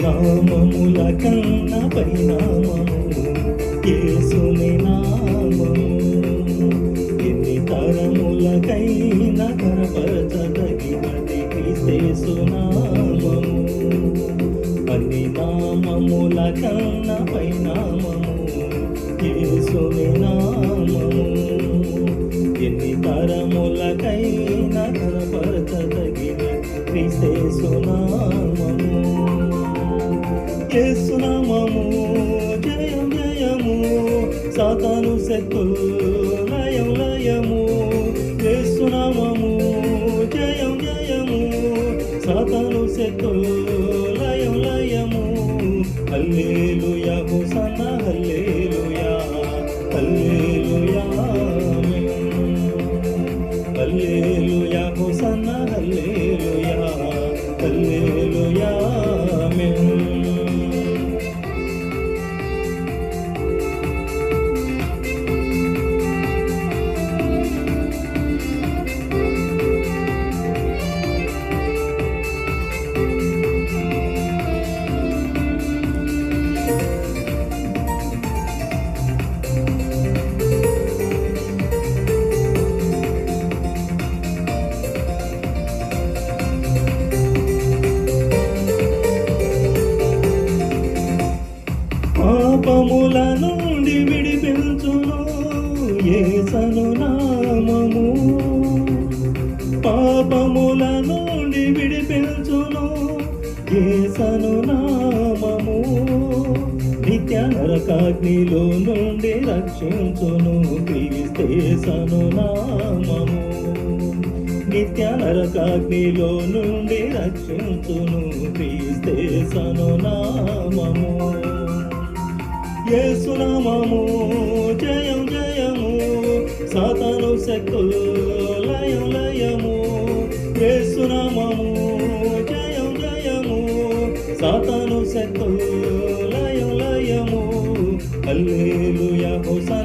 నామముల కన్న పరిణామము యేసుని నామము. ఎన్ని తరములకైనా కనపరచదగినది క్రీస్తు నామము. అన్ని నామముల కన్న పరిణామము యేసుని నామము. ఎన్ని తరములకైనా కనపరచదగిన క్రీస్తు నామము. యేసు నామము జయం జయము, సాతాను శక్తులు లయం లయము. యేసు నామము జయం జయము, సాతాను శక్తులు లయం లయము. హల్లెలూయా హోసన్నా హల్లెలూయా హల్లెలూయా హల్లెలూయా హోసన్నా హల్లెలూయా హల్లెలూయా ఆమేన్. పాపముల నుండి విడిపించును యేసు నామము. పాపముల నుండి విడిపించును యేసు నామము. నిత్య నరకాగ్నిలో నుండి రక్షించును క్రీస్తు నామము. నిత్య నరకాగ్నిలో నుండి రక్షించును క్రీస్తు నామము. యేసు నామము జయం జయము, సాతాను శక్తులు లయం లయము. యేసు నామము జయం జయము, సాతాను శక్తులు లయం లయము. హల్లెలూయా హోసన్నా